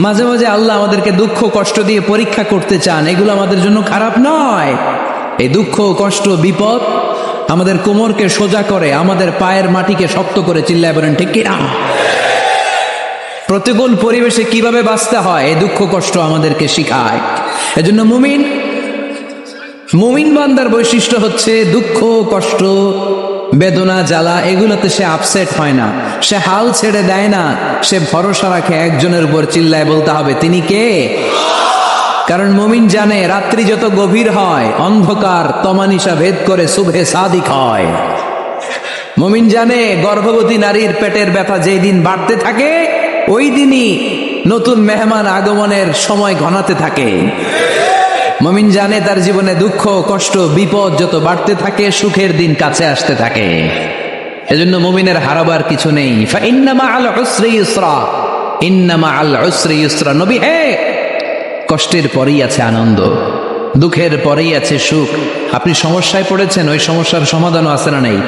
মাঝে মাঝে আল্লাহ আমাদেরকে দুঃখ কষ্ট দিয়ে পরীক্ষা করতে চান, এগুলো আমাদের জন্য খারাপ নয়। এই দুঃখ কষ্ট বিপদ আমাদের কোমরকে সোজা করে, আমাদের পায়ের মাটিকে শক্ত করে, চিল্লায় বলেন ঠিক কিনা? প্রতিকূল পরিবেশে কিভাবে বাঁচতে হয় এই দুঃখ কষ্ট আমাদেরকে শিখায়। এজন্য মুমিন বান্দার বৈশিষ্ট্য হচ্ছে দুঃখ কষ্ট বেদনা জ্বালা এগুলোতে সে আপসেট হয় না, সে হাল ছেড়ে দেয় না, সে ভরসা রাখে একজনের উপর, চিল্লায় বলতে হবে তিনি কে? কারণ মুমিন জানে রাত্রি যত গভীর হয় অন্ধকার তমানিসা ভেদ করে সুবহে সাদিক হয়। মুমিন জানে গর্ভবতী নারীর পেটের ব্যথা যেই দিন বাড়তে থাকে ওই দিনই নতুন মেহমান আগমনের সময় ঘনাতে থাকে। মুমিন জানে তার জীবনে দুঃখ কষ্ট বিপদ যত বাড়তে থাকে সুখের দিন কাছে আসতে থাকে। এজন্য মুমিনের হারাবার কিছু নেই। ইন্না মাআল উসরি ইউসরা, ইন্না মাআল উসরি ইউসরা। নবী হে, কষ্টের পরেই আছে আনন্দ, দুঃখের পরেই আছে সুখ। আপনি সমস্যায় পড়েছেন, ওই সমস্যার সমাধানও আছে না নেই?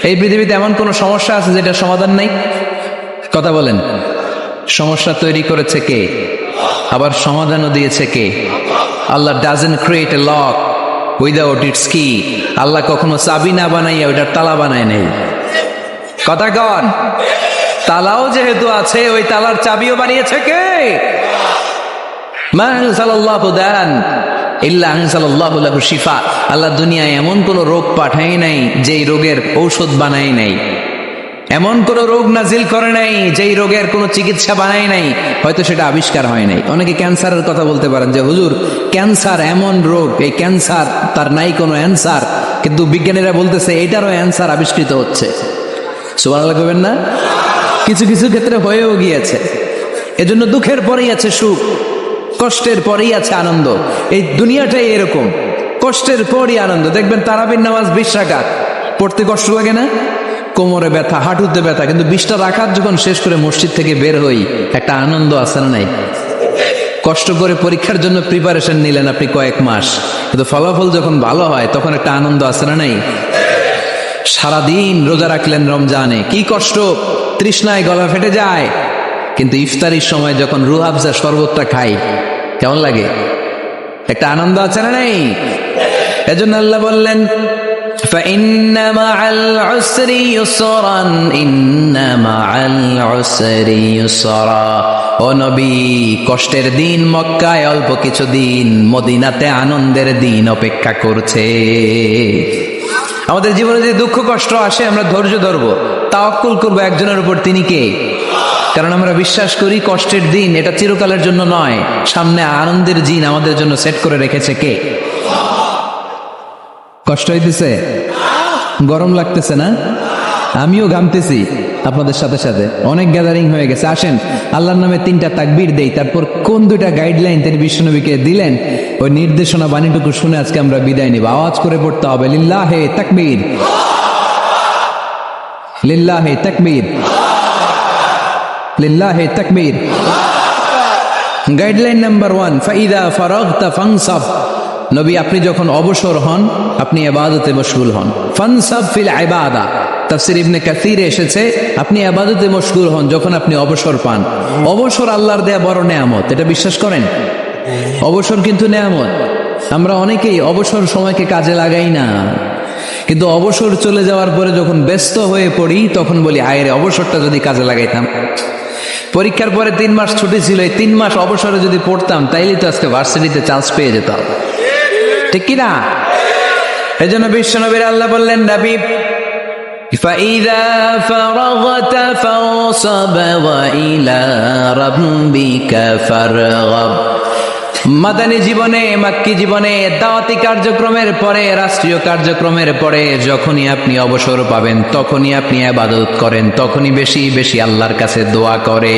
এই পৃথিবীতে এমন কোন সমস্যা আছে যেটার সমাধান নাই? কথা বলেন। সমস্যা তৈরি করেছে কে? আবার সমাধানও দিয়েছে কে? Allah doesn't create a lock without its key. আল্লাহ কখনো চাবি না বানাইয়া ওইটার তালা বানায় নেই। কথা কন। তালাও যেহেতু আছে ওই তালার চাবিও বানিয়েছে কে? মা আনজালাল্লাহু দান ইল্লা আনজালাল্লাহু লাহু শিফা। আল্লাহ দুনিয়ায় এমন কোন রোগ পাঠাই নাই যেই রোগের ঔষধ বানাই নাই, এমন কোন রোগ নাজিল করে নাই যেই রোগের কোনো চিকিৎসা বানায় নাই, হয়তো সেটা আবিষ্কার হয় নাই। অনেকে ক্যান্সারের কথা বলতে পারেন যে হুজুর ক্যান্সার এমন রোগ, এই ক্যান্সার তার নাই কোনো অ্যান্সার, কিন্তু বিজ্ঞানীরা বলতেছে এটারও অ্যান্সার আবিষ্কৃত হচ্ছে। সুবহানাল্লাহ কইবেন না? কিছু কিছু ক্ষেত্রে হয়েও গিয়েছে। এজন্য দুঃখের পরেই আছে সুখ, কষ্টের পরেই আছে আনন্দ। এই দুনিয়াটাই এরকম, কষ্টের পরই আনন্দ। দেখবেন তারাবির নামাজ 20 রাকাত পড়তে কষ্ট লাগে না? কোমরে ব্যথা, হাঁটুতে ব্যথা, কিন্তু 20টা রাকাত যখন শেষ করে মসজিদ থেকে বের হই একটা আনন্দ আছে না নাই? কষ্ট করে পরীক্ষার জন্য প্রিপারেশন নিলেন আপনি কয়েক মাস, কিন্তু ফলাফল যখন ভালো হয় তখন একটা আনন্দ আছে না নাই? সারাদিন রোজা রাখলেন রমজানে, কি কষ্ট, তৃষ্ণায় গলা ফেটে যায়, কিন্তু ইফতারির সময় যখন রুহ আফজা শরবতটা খাই কেমন লাগে? একটা আনন্দ আছে না নাই? এজন্য আল্লাহ বললেন فإن مع العسر يسرا إن مع العسر يسرا। ও নবী, কষ্টের দিন মক্কায় অল্প কিছু দিন, মদিনাতে আনন্দের দিন অপেক্ষা করছে। আমাদের জীবনে যদি দুঃখ কষ্ট আসে আমরা ধৈর্য ধরবো, তাওয়াক্কুল করবো একজনের উপর, তিনি কে? কারণ আমরা বিশ্বাস করি কষ্টের দিন এটা চিরকালের জন্য নয়, সামনে আনন্দের দিন আমাদের জন্য সেট করে রেখেছে কে? কষ্ট হইতেছে? গরম লাগতেছে না? আমিও ঘামতেছি আপনাদের সাথে সাথে। অনেক গ্যাদারিং হয়ে গেছে। আসেন আল্লাহর নামে 3টা তাকবীর দেই, তারপর কোন 2টা গাইডলাইন তিনি বিশ্বনবীকে দিলেন ওই নির্দেশনা বাণীটুকু শুনে আজকে আমরা বিদায় নিব। আওয়াজ করে পড়তে হবে লিল্লাহে তাকবীর, লিল্লাহে তাকবীর, লিল্লাহে তাকবীর। গাইডলাইন নাম্বার 1, ফাইদা ফারাগতা ফানসাব। নবী আপনি যখন অবসর হন আপনি ইবাদতে মশগুল হন। ফানসাব ফিল ইবাদা, তাফসীর ইবনে কাসিরে এসেছে আপনি ইবাদতে মশগুল হন যখন আপনি অবসর পান। অবসর আল্লাহর দেয়া বড় নেয়ামত, এটা বিশ্বাস করেন? অবসর কিন্তু নেয়ামত। আমরা অনেকেই অবসর সময়কে কাজে লাগাই না, কিন্তু অবসর চলে যাওয়ার পরে যখন ব্যস্ত হয়ে পড়ি তখন বলি হায় রে, অবসরটা যদি কাজে লাগাইতাম। পরীক্ষার পরে 3 মাস ছুটি ছিল, এই 3 মাস অবসরে যদি পড়তাম তাইলে তো আজকে ভার্সিটিতে চান্স পেয়ে যেতাম, ঠিক কিনা? এই জন্য বিশ্বনবীর আল্লাহ বললেন নবী ফাইদা ফারাগতা ফানসাব ওয়া ইলা রাব্বিকা ফারগাব। মাদানী জীবনে, মাক্কি জীবনে, দাওয়াতি কার্যক্রমের পরে, রাষ্ট্রীয় কার্যক্রমের পরে যখনই আপনি অবসর পাবেন তখনই আপনি ইবাদত করেন, তখনই বেশি বেশি আল্লাহর কাছে দোয়া করে।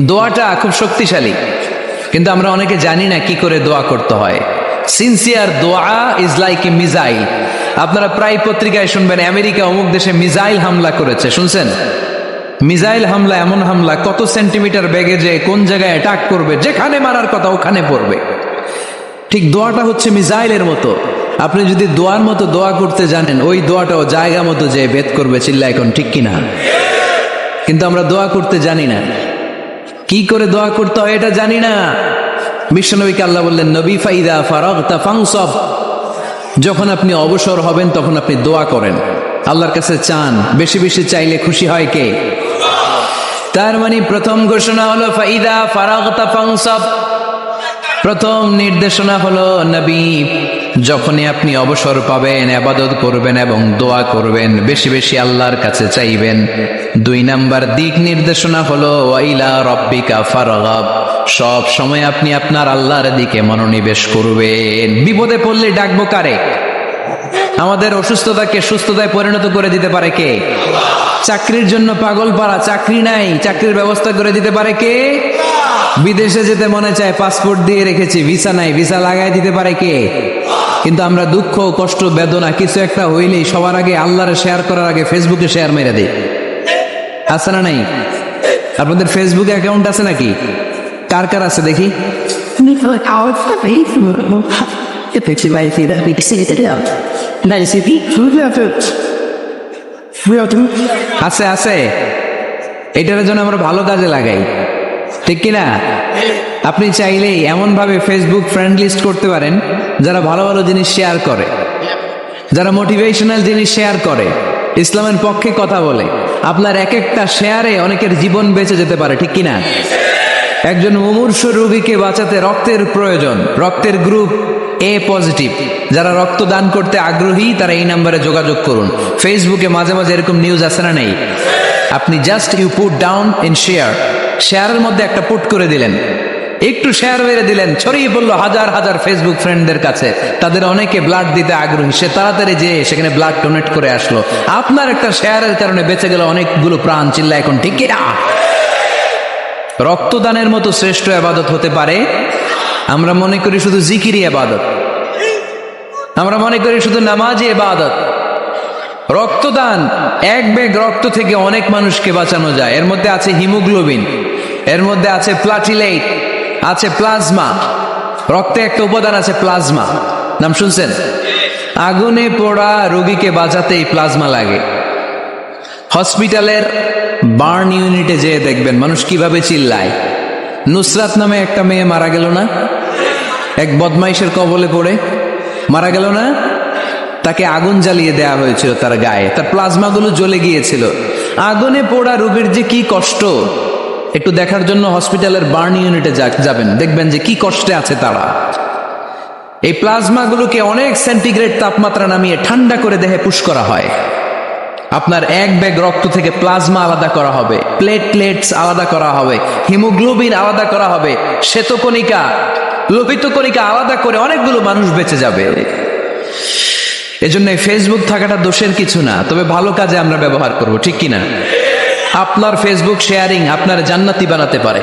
দোয়াটা খুব শক্তিশালী, কিন্তু আমরা অনেকে জানি না কি করে দোয়া করতে হয়। সিনসিয়ার দোয়া ইজ লাইক এ মিসাইল। আপনারা প্রায় পত্রিকায় শুনবেন আমেরিকা অমুক দেশে মিসাইল হামলা করেছে, শুনছেন? মিসাইল হামলা এমন হামলা কত সেন্টিমিটার বেগে যে কোন জায়গায় অ্যাটাক করবে, যেখানে মারার কথা ওখানে পড়বে। ঠিক দোয়াটা হচ্ছে মিসাইলের মতো। আপনি যদি দোয়ার মতো দোয়া করতে জানেন ওই দোয়াটাও জায়গা মতো যে ভেদ করবে, চিল্লা এখন ঠিক কিনা? কিন্তু আমরা দোয়া করতে জানি না। কি করে দোয়া করতে হয় এটা জানি না। বিশ্বনবীকে আল্লাহ বললেন, নবী ফাইদা ফারাগতা ফানসাব, যখন আপনি অবসর হবেন তখন আপনি দোয়া করেন, আল্লাহর কাছে চান। বেশি বেশি চাইলে খুশি হয় কে? তার মানে প্রথম ঘোষণা হলো ফাইদা ফারাগতা ফানসাব, প্রথম নির্দেশনা হলো নবী যখনই আপনি অবসর পাবেন ইবাদত করবেন এবং দোয়া করবেন, বেশি বেশি আল্লাহর কাছে চাইবেন। 2 নাম্বার দিক নির্দেশনা হলো ওয়াইলা রাব্বিকা ফারগাব, সব সময় আপনি আপনার আল্লাহর দিকে মনোনিবেশ করবেন। বিপদে পড়লে ডাকবো কারে? আমাদের অসুস্থতাকে সুস্থতায় পরিণত করে দিতে পারে কে? চাকরির জন্য পাগল পাড়া, চাকরি নাই, চাকরির ব্যবস্থা করে দিতে পারে কে? বিদেশে যেতে মনে চায়, পাসপোর্ট দিয়ে রেখেছি, ভিসা নাই, ভিসা লাগাই দিতে পারে কে? কিন্তু আমরা দুঃখ কষ্ট বেদনা কিছু একটা হইলেই সবার আগে আল্লাহরে শেয়ার করার আগে ফেসবুকে শেয়ার মেরে দেই। আছে না নাই? আপনাদের ফেসবুক অ্যাকাউন্ট আছে নাকি? কার কার আছে দেখি? আছে আছে, এটার জন্য আমরা ভালো কাজে লাগাই, ঠিক কিনা? আপনি চাইলেই এমন ভাবে ফেসবুক ফ্রেন্ড লিস্ট করতে পারেন যারা ভালো ভালো জিনিস শেয়ার করে, যারা মোটিভেশনাল জিনিস শেয়ার করে, ইসলামের পক্ষে কথা বলে। আপনার এক একটা শেয়ারে অনেকের জীবন বেঁচে যেতে পারে, ঠিক কিনা? একজন মুমূর্ষু রোগীকে বাঁচাতে রক্তের প্রয়োজন, রক্তের গ্রুপ এ পজিটিভ, যারা রক্ত দান করতে আগ্রহী তারা এই নাম্বারে যোগাযোগ করুন। ফেসবুকে মাঝে মাঝে এরকম নিউজ আসে না নেই? আপনি just you put down in share, শেয়ারের মধ্যে একটা পুট করে দিলেন, একটু শেয়ার মেরে দিলেন, ছড়িয়ে পড়লো হাজার হাজার ফেসবুক ফ্রেন্ডদের কাছে। তাদের অনেকে ব্লাড দিতে আগ্রহী, সে তাড়াতাড়ি যেয়ে সেখানে ব্লাড ডোনেট করে আসলো। আপনার একটা শেয়ারের কারণে বেঁচে গেল অনেকগুলো প্রাণ। চিল্লা এখন ঠিক কিনা? রক্তদানের মতো শ্রেষ্ঠ ইবাদত হতে পারে? আমরা মনে করি শুধু জিকিরি ইবাদত, আমরা মনে করি শুধু নামাজি ইবাদত। রক্তদান, এক ব্যাগ রক্ত থেকে অনেক মানুষকে বাঁচানো যায়। এর মধ্যে আছে হিমোগ্লোবিন, এর মধ্যে আছে প্লাটিলেট, আছে প্লাজমা। রক্তে একটা উপাদান আছে প্লাজমা, নাম শুনছেন? আগুনে পোড়া রোগীকে বাঁচাতে এই প্লাজমা লাগে। হসপিটালের বার্ন ইউনিটে যেয়ে দেখবেন মানুষ কিভাবে চিল্লায়। নুসরাত নামে একটা মেয়ে মারা গেল না? এক বদমাইশের কবলে পড়ে মারা গেল না? তাকে আগুন জ্বালিয়ে দেয়া হয়েছিল তার গায়ে, তার প্লাজমা গুলো জ্বলে গিয়েছিল। আগুনে পোড়া রোগীর যে কি কষ্ট, একটু দেখার জন্য হসপিটালের বার্ন ইউনিটে যাবেন, দেখবেন যে কি কষ্টে আছে তারা। এই প্লাজমা গুলোকে অনেক সেন্টিগ্রেড তাপমাত্রা নামিয়ে ঠান্ডা করে দেহে পুশ করা হয়। আপনার এক ব্যাগ রক্ত থেকে প্লাজমা আলাদা করা হবে, প্লেটলেটস আলাদা করা হবে, হিমোগ্লোবিন আলাদা করা হবে, শ্বেতকণিকা, লোহিত কণিকা আলাদা করে অনেকগুলো মানুষ বেঁচে যাবে। এজন্য ফেসবুক থাকাটা দোষের কিছু না, তবে ভালো কাজে আমরা ব্যবহার করব, ঠিক কিনা? আপনার ফেসবুক শেয়ারিং আপনার জান্নাতি বানাতে পারে,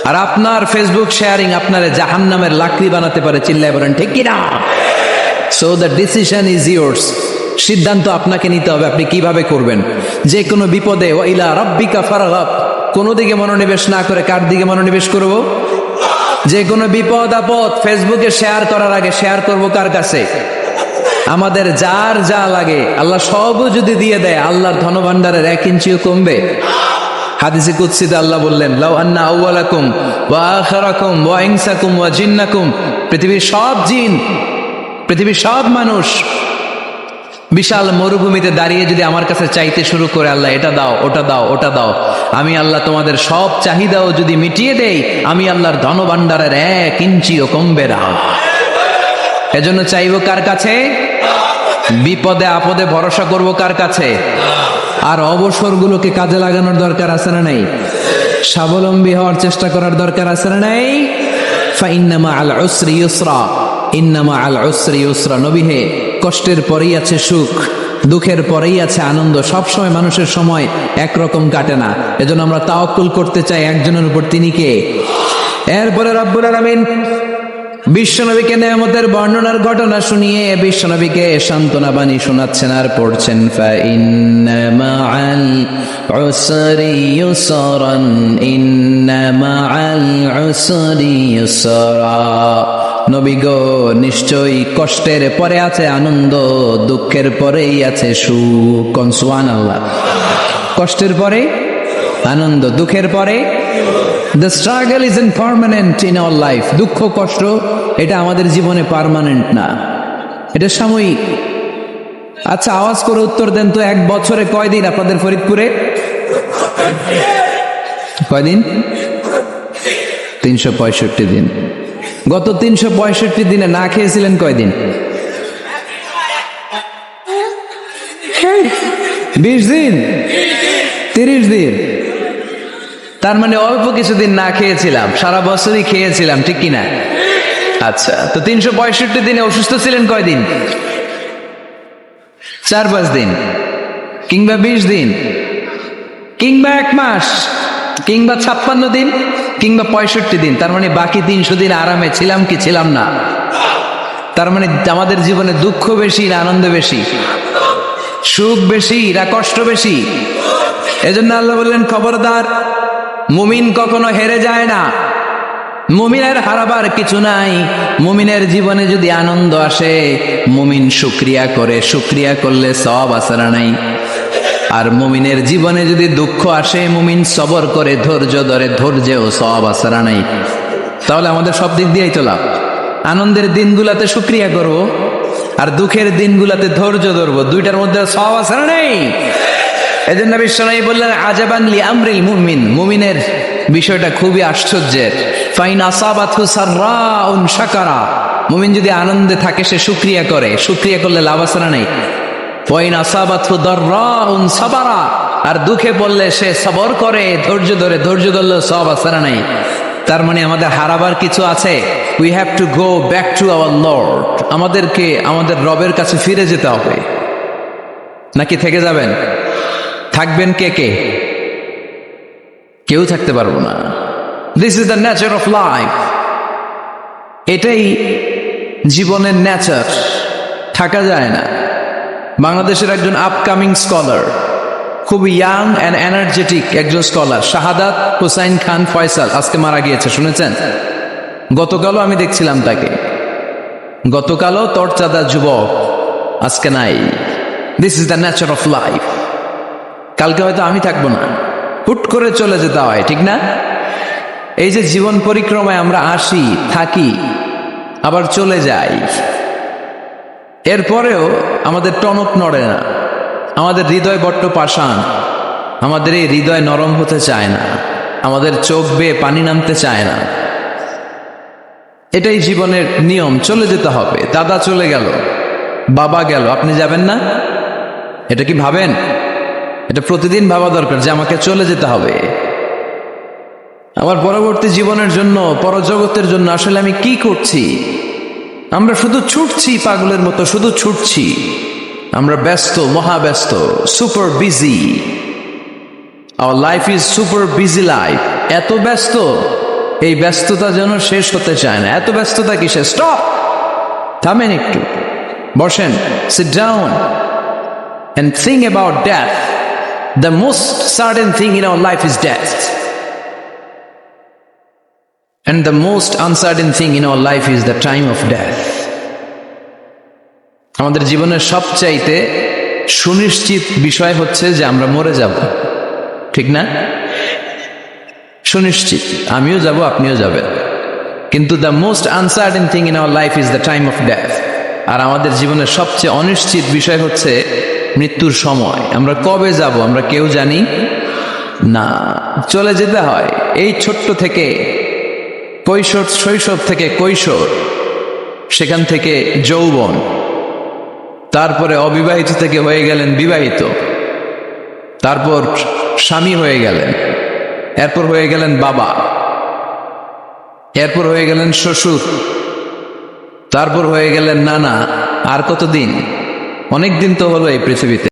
আর আপনার ফেসবুক শেয়ারিং আপনার জাহান্নামের লাকড়ি বানাতে পারে। চিল্লায় বলেন ঠিক কিনা? So the decision is yours, সিদ্ধান্ত আপনাকে নিতে হবে আপনি কিভাবে করবেন। যে কোনো বিপদে ওয়াইলা রাব্বিকা ফারগাব, কোনো দিকে মনোনিবেশ না করে কার দিকে মনোনিবেশ করব? যে কোনো বিপদ আপদ ফেসবুকে শেয়ার করার আগে শেয়ার করব কার কাছে? আমাদের যার যা লাগে আল্লাহ সবও যদি দিয়ে দেয়, আল্লাহর ধনভাণ্ডারের 1 ইঞ্চিও কমবে? হাদিসে কুদসিতে আল্লাহ বললেন, লাউ আন্না আউওয়ালাকুম ওয়া আখিরাকুম ওয়া ইনসাকুম ওয়া জিন্নাকুম, পৃথিবীর সব জিন, পৃথিবীর সব মানুষ বিশাল মরুভূমিতে দাঁড়িয়ে যদি আমার কাছে চাইতে শুরু করে, আল্লাহ এটা দাও, ওটা দাও, ওটা দাও, আমি আল্লাহ তোমাদের সব চাহিদাও যদি মিটিয়ে দেই, আমি আল্লাহর ধনভাণ্ডারের 1 ইঞ্চিও কমবে না। এজন্য চাইবো কার কাছে? বিপদে আপদে ভরসা করব কার কাছে? আর অবসরগুলোকে কাজে লাগানোর দরকার আছে না নাই? স্বাবলম্বী হওয়ার চেষ্টা করার দরকার আছে না নাই? ফাইন্নামা আল উসরি ইউসরা, ইন্নামা আল উসরি ইউসরা। নবী হে, কষ্টের পরেই আছে সুখ, দুঃখের পরেই আছে আনন্দ। সবসময় মানুষের সময় একরকম কাটে না। এজন্য আমরা তাওয়াক্কুল করতে চাই একজনের উপর, তিনি কে? এরপরে রব্বুল আলামিন বিশ্বনবীকে নেয়ামতের বর্ণনার ঘটনা শুনিয়ে বিশ্বনবীকে সান্ত্বনা বাণী শোনাচ্ছেন আর পড়ছেন, ফাইন্না মাআল উসরি ইউসরান, ইন্না মাআল উসরি ইউসরা। নবী গো, নিশ্চয়ই কষ্টের পরে আছে আনন্দ, দুঃখের পরেই আছে সুখ। সুবহানাল্লাহ। কষ্টের পরে আনন্দ। দুঃখের পরে the struggle is permanent in our life. দুঃখ কষ্ট এটা আমাদের জীবনে পার্মানেন্ট না, এটা সাময়িক। আচ্ছা, আওয়াজ করে উত্তর দেন তো, এক বছরে কয়দিন আপনাদের ফরিদপুরে? কয়দিন? 365 দিন। গত 365 দিনে না খেয়েছিলেন কয়দিন? 20 দিন, 30 দিন। তার মানে অল্প কিছুদিন না খেয়েছিলাম, সারা বছরই খেয়েছিলাম, ঠিক কিনা? আচ্ছা, তো 365 দিনে অসুস্থ ছিলেন কয়দিন? 4-5 দিন, কিংবা 20 দিন, কিংবা 1 মাস, কিংবা 56 দিন, কিংবা 65 দিন। তার মানে বাকি 300 দিন আরামে ছিলাম কি ছিলাম না? তার মানে আমাদের জীবনে দুঃখ বেশি না আনন্দ বেশি? সুখ বেশি না কষ্ট বেশি? এজন্য আল্লাহ বললেন, খবরদার, মুমিন কখনো হেরে যায় না। মুমিনের হারাবার কিছু নাই। মুমিনের জীবনে যদি আনন্দ আসে, মুমিন শুকরিয়া করে, শুকরিয়া করলে সওয়াব আছে না নাই? আর মুমিনের জীবনে যদি দুঃখ আসে, মুমিন সবর করে, ধৈর্য ধরে, ধৈর্যেও সওয়াব আছে না নাই? তাহলে আমাদের সব দিক দিয়েই তো লাভ। আনন্দের দিনগুলাতে শুকরিয়া করব, আর দুঃখের দিনগুলাতে ধৈর্য ধরবো। দুইটার মধ্যে সওয়াব আছে না নাই? এজন্য বিশ্বনবী বললেন, আজাবান লি আমরিল মুমিন। মুমিনের বিষয়টা খুবই আশ্চর্যের। ফাইন আসাবাতহু সাররাউন শাকারা। মুমিন যদি আনন্দে থাকে সে শুকরিয়া করে, শুকরিয়া করলে লাভ আছে না নাই? ওয়াইন আসাবাতহু দাররাউন সাবারা। আর দুঃখে পড়লে সে সবর করে, ধৈর্য ধরে, ধৈর্য ধরলে সওয়াব আছে না নাই? তার মানে আমাদের হারাবার কিছু আছে। We have to go back to our Lord. আমাদেরকে আমাদের রবের কাছে ফিরে যেতে হবে। নাকি থেকে যাবেন? থাকবেন কে কে? কেউ থাকতে পারবো না। This is the nature of life. এটাই জীবনের নেচার, থাকা যায় না। বাংলাদেশের একজন আপকামিং স্কলার, খুব ইয়াং অ্যান্ড এনার্জেটিক একজন স্কলার, শাহাদাত হুসাইন খান ফয়সাল, আজকে মারা গিয়েছে, শুনেছেন? গতকালও আমি দেখছিলাম তাকে। গতকালও তরচাদা যুবক, আজকে নাই। This is the nature of life. কালকে হয়তো আমি থাকবো না, হুট করে চলে যেতে হয়, ঠিক না? এই যে জীবন পরিক্রমায় আমরা আসি, থাকি, আবার চলে যাই, এরপরেও আমাদের টনক নড়ে না। আমাদের হৃদয় বড্ড পাষাণ। আমাদের এই হৃদয় নরম হতে চায় না, আমাদের চোখ বেয়ে পানি নামতে চায় না। এটাই জীবনের নিয়ম, চলে যেতে হবে। দাদা চলে গেল, বাবা গেল, আপনি যাবেন না? এটা কি ভাবেন? এটা প্রতিদিন ভাবা দরকার যে আমাকে চলে যেতে হবে। আমার পরবর্তী জীবনের জন্য, পরজগতের জন্য আসলে আমি কি করছি? আমরা শুধু ছুটছি, পাগলের মতো শুধু ছুটছি। আমরা ব্যস্ত, মহাব্যস্ত, super busy. Our life is super busy life. এত ব্যস্ত, এই ব্যস্ততা যেন শেষ হতে চায় না। এত ব্যস্ততা কিসে? স্টপ, থামেন একটু, বসেন, sit down and think about death. The most certain thing in our life is death, and the most uncertain thing in our life is the time of death. আমাদের জীবনের সবচাইতে সুনিশ্চিত বিষয় হচ্ছে যে আমরা মরে যাব, ঠিক না? সুনিশ্চিত, আমিও যাব, আপনিও যাবেন। কিন্তু the most uncertain thing in our life is the time of death. আর আমাদের জীবনের সবচেয়ে অনিশ্চিত বিষয় হচ্ছে মৃত্যুর সময়। আমরা কবে যাব আমরা কেউ জানি না। চলে যেতে হয় এই ছোট্ট থেকে, শৈশব থেকে কৈশোর, সেখান থেকে যৌবন, তারপরে অবিবাহিত থেকে হয়ে গেলেন বিবাহিত, তারপর স্বামী হয়ে গেলেন, এরপর হয়ে গেলেন বাবা, এরপর হয়ে গেলেন শ্বশুর, তারপর হয়ে গেলেন নানা। আর কতদিন? অনেক দিন তো হলো এই পৃথিবীতে।